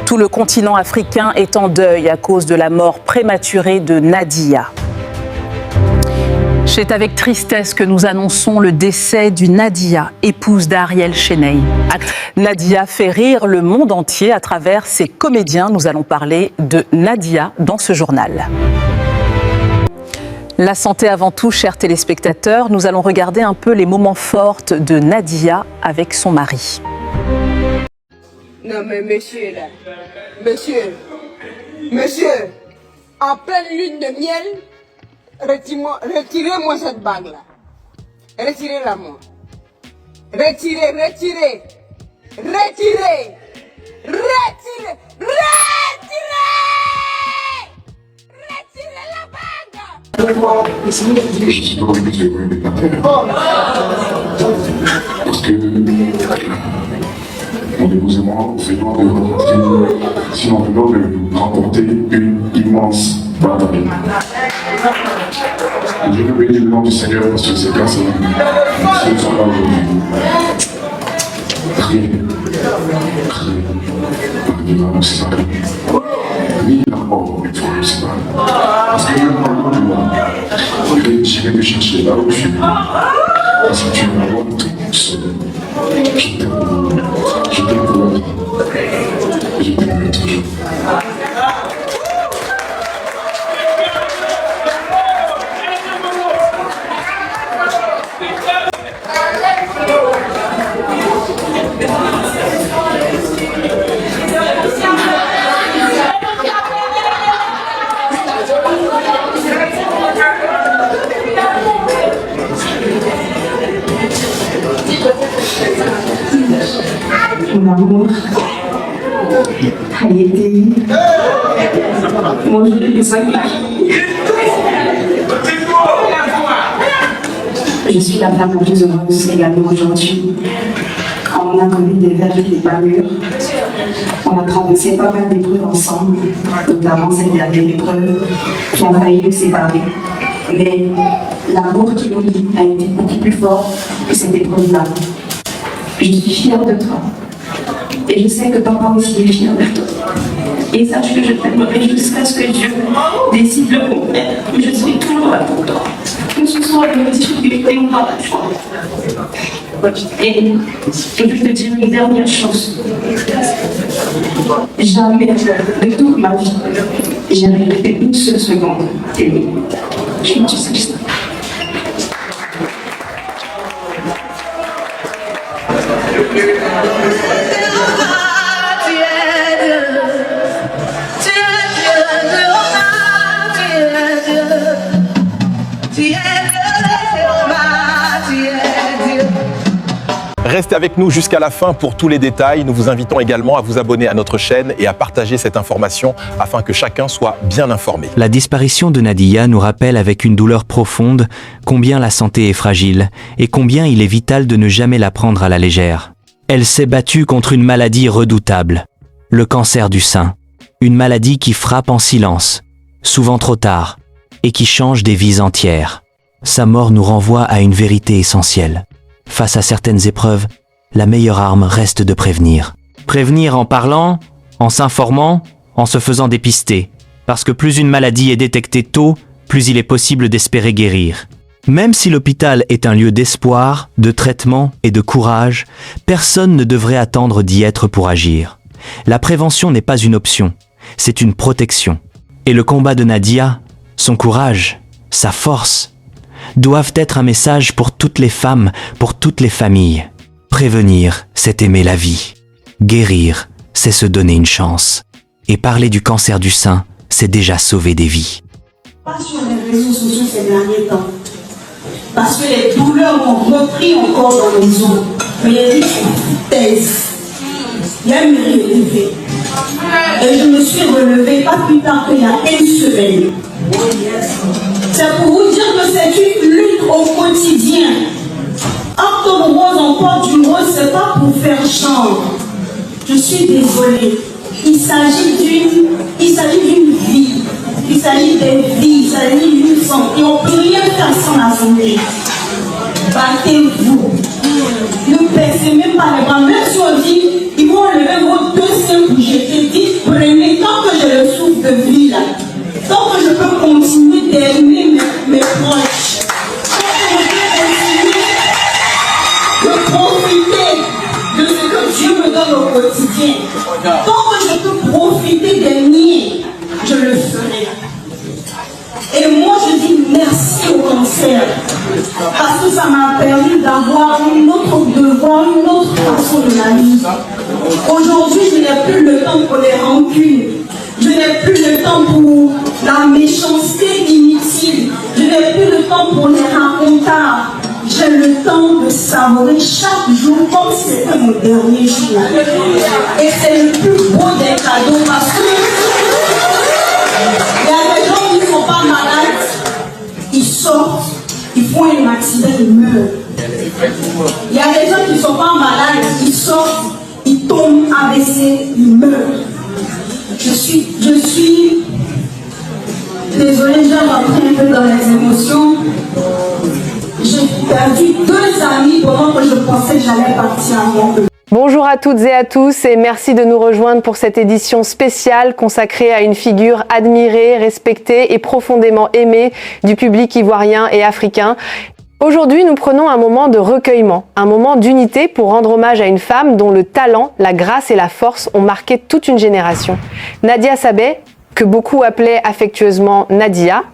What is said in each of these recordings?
Tout le continent africain est en deuil à cause de la mort prématurée de Nadia. C'est avec tristesse que nous annonçons le décès du Nadia, épouse d'Ariel Cheney. Nadia fait rire le monde entier à travers ses comédiens. Nous allons parler de Nadia dans ce journal. La santé avant tout, chers téléspectateurs. Nous allons regarder un peu les moments forts de Nadia avec son mari. Non mais monsieur là, monsieur, en pleine lune de miel, retirez-moi cette bague là. Retirez-la moi. Retirez la bague. Je suis pas obligé de vous déplacer. Parce que mon épouse et moi, c'est loin de remporter une immense bataille. Je veux bénir le nom du Seigneur parce que c'est grâce à lui. Nous sommes là aujourd'hui. Ni la mort, il faut le savoir. Parce que même pas loin de moi, j'irai te chercher là où je suis. Parce que tu es la bonne toute seule. Je t'aime pour la vie. Je t'aimerai toujours. Mon amour a été mon jour de sacrifice. Je suis la femme la plus heureuse également aujourd'hui. On a connu des verges et des parures. On a traversé pas mal d'épreuves ensemble, notamment cette dernière épreuve qui a failli nous séparer. Mais l'amour qui nous lie a été beaucoup plus fort que cette épreuve-là. Je suis fière de toi. Et je sais que papa aussi est fier de toi. Et sache que je t'aimerai jusqu'à ce que Dieu décide le contraire. Je suis toujours là pour toi. Que ce soit dans les difficultés ou dans la joie. Et je veux te dire une dernière chose. Jamais de toute ma vie, j'ai regretté une seule seconde t'aimer. Je me suis ça. Restez avec nous jusqu'à la fin pour tous les détails. Nous vous invitons également à vous abonner à notre chaîne et à partager cette information afin que chacun soit bien informé. La disparition de Nadia nous rappelle avec une douleur profonde combien la santé est fragile et combien il est vital de ne jamais la prendre à la légère. Elle s'est battue contre une maladie redoutable, le cancer du sein. Une maladie qui frappe en silence, souvent trop tard, et qui change des vies entières. Sa mort nous renvoie à une vérité essentielle. Face à certaines épreuves, la meilleure arme reste de prévenir. Prévenir en parlant, en s'informant, en se faisant dépister. Parce que plus une maladie est détectée tôt, plus il est possible d'espérer guérir. Même si l'hôpital est un lieu d'espoir, de traitement et de courage, personne ne devrait attendre d'y être pour agir. La prévention n'est pas une option, c'est une protection. Et le combat de Nadia, son courage, sa force, doivent être un message pour toutes les femmes, pour toutes les familles. Prévenir, c'est aimer la vie. Guérir, c'est se donner une chance. Et parler du cancer du sein, c'est déjà sauver des vies. Pas sur les réseaux sociaux ces derniers temps. Parce que les douleurs ont repris encore dans les os. Mais il y a une thèse. Il y a une réalité. Et je me suis relevée pas plus tard qu'il y a une semaine. C'est pour vous dire que c'est une lutte au quotidien. Octobre Rose, on porte du rose, c'est pas pour faire chambre. Je suis désolée. Il s'agit d'une vie. Il s'agit des vies, il s'agit d'une sang. Et on ne peut rien faire sans la santé. Battez-vous. Ne baissez même pas les bras. Même si on dit, ils vont enlever vos deux seins pour jeter, dites quotidien. Tant que je peux profiter des miens, je le ferai. Et moi, je dis merci au cancer, parce que ça m'a permis d'avoir une autre devoir, une autre façon de la vie. Aujourd'hui, je n'ai plus le temps pour les rancunes. Je n'ai plus le temps pour la méchanceté inutile. Je n'ai plus le temps pour les racontards. J'ai le temps de savourer chaque jour comme si c'était mon dernier jour. Et c'est le plus beau des cadeaux parce que il y a des gens qui ne sont pas malades, ils sortent, ils font un accident, ils meurent. Il y a des gens qui ne sont pas malades, ils sortent, ils tombent AVC, ils meurent. Je suis désolée, j'ai rentré un peu dans les émotions. J'ai perdu 2 amis pendant que je pensais que j'allais partir avant eux. Bonjour à toutes et à tous et merci de nous rejoindre pour cette édition spéciale consacrée à une figure admirée, respectée et profondément aimée du public ivoirien et africain. Aujourd'hui, nous prenons un moment de recueillement, un moment d'unité pour rendre hommage à une femme dont le talent, la grâce et la force ont marqué toute une génération. Nadia Sabet, que beaucoup appelaient affectueusement Nadia.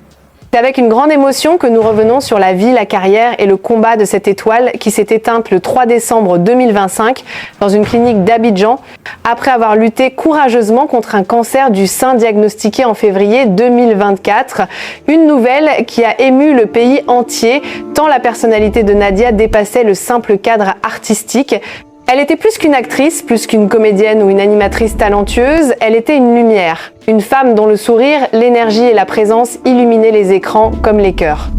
C'est avec une grande émotion que nous revenons sur la vie, la carrière et le combat de cette étoile qui s'est éteinte le 3 décembre 2025 dans une clinique d'Abidjan après avoir lutté courageusement contre un cancer du sein diagnostiqué en février 2024. Une nouvelle qui a ému le pays entier tant la personnalité de Nadia dépassait le simple cadre artistique. Elle était plus qu'une actrice, plus qu'une comédienne ou une animatrice talentueuse, elle était une lumière. Une femme dont le sourire, l'énergie et la présence illuminaient les écrans comme les cœurs.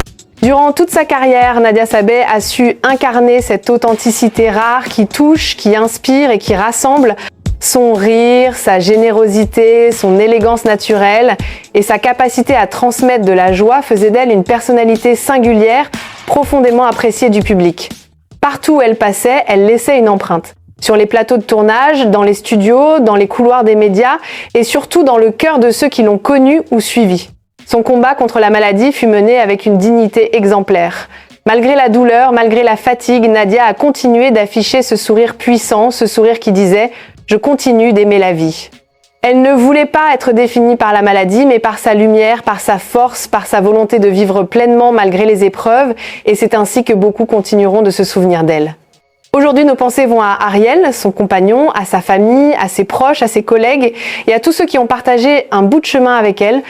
Durant toute sa carrière, Nadia Sabet a su incarner cette authenticité rare qui touche, qui inspire et qui rassemble. Son rire, sa générosité, son élégance naturelle et sa capacité à transmettre de la joie faisaient d'elle une personnalité singulière, profondément appréciée du public. Partout où elle passait, elle laissait une empreinte. Sur les plateaux de tournage, dans les studios, dans les couloirs des médias et surtout dans le cœur de ceux qui l'ont connue ou suivie. Son combat contre la maladie fut mené avec une dignité exemplaire. Malgré la douleur, malgré la fatigue, Nadia a continué d'afficher ce sourire puissant, ce sourire qui disait « Je continue d'aimer la vie ». Elle ne voulait pas être définie par la maladie, mais par sa lumière, par sa force, par sa volonté de vivre pleinement malgré les épreuves, et c'est ainsi que beaucoup continueront de se souvenir d'elle. Aujourd'hui, nos pensées vont à Ariel, son compagnon, à sa famille, à ses proches, à ses collègues, et à tous ceux qui ont partagé un bout de chemin avec elle.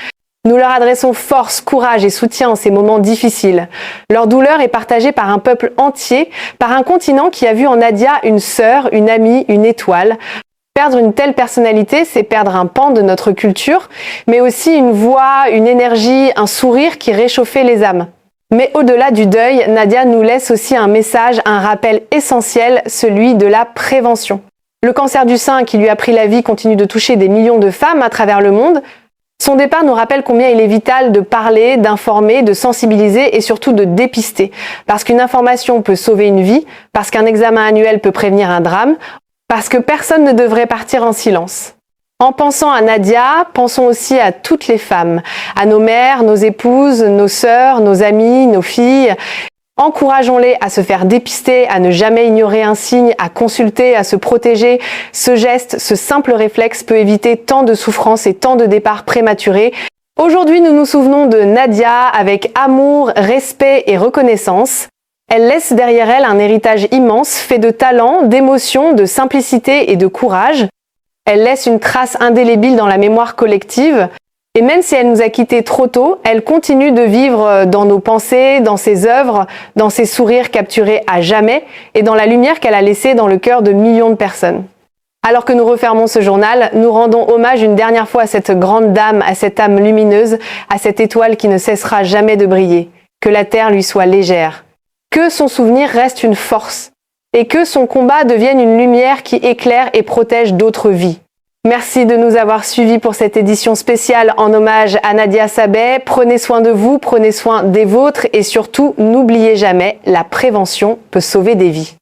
Nous leur adressons force, courage et soutien en ces moments difficiles. Leur douleur est partagée par un peuple entier, par un continent qui a vu en Nadia une sœur, une amie, une étoile. Perdre une telle personnalité, c'est perdre un pan de notre culture, mais aussi une voix, une énergie, un sourire qui réchauffait les âmes. Mais au-delà du deuil, Nadia nous laisse aussi un message, un rappel essentiel, celui de la prévention. Le cancer du sein qui lui a pris la vie continue de toucher des millions de femmes à travers le monde. Son départ nous rappelle combien il est vital de parler, d'informer, de sensibiliser et surtout de dépister. Parce qu'une information peut sauver une vie, parce qu'un examen annuel peut prévenir un drame, parce que personne ne devrait partir en silence. En pensant à Nadia, pensons aussi à toutes les femmes, à nos mères, nos épouses, nos sœurs, nos amies, nos filles. Encourageons-les à se faire dépister, à ne jamais ignorer un signe, à consulter, à se protéger. Ce geste, ce simple réflexe peut éviter tant de souffrances et tant de départs prématurés. Aujourd'hui, nous nous souvenons de Nadia avec amour, respect et reconnaissance. Elle laisse derrière elle un héritage immense, fait de talent, d'émotion, de simplicité et de courage. Elle laisse une trace indélébile dans la mémoire collective. Et même si elle nous a quittés trop tôt, elle continue de vivre dans nos pensées, dans ses œuvres, dans ses sourires capturés à jamais et dans la lumière qu'elle a laissée dans le cœur de millions de personnes. Alors que nous refermons ce journal, nous rendons hommage une dernière fois à cette grande dame, à cette âme lumineuse, à cette étoile qui ne cessera jamais de briller. Que la terre lui soit légère. Que son souvenir reste une force et que son combat devienne une lumière qui éclaire et protège d'autres vies. Merci de nous avoir suivis pour cette édition spéciale en hommage à Nadia Sabet. Prenez soin de vous, prenez soin des vôtres et surtout, n'oubliez jamais, la prévention peut sauver des vies.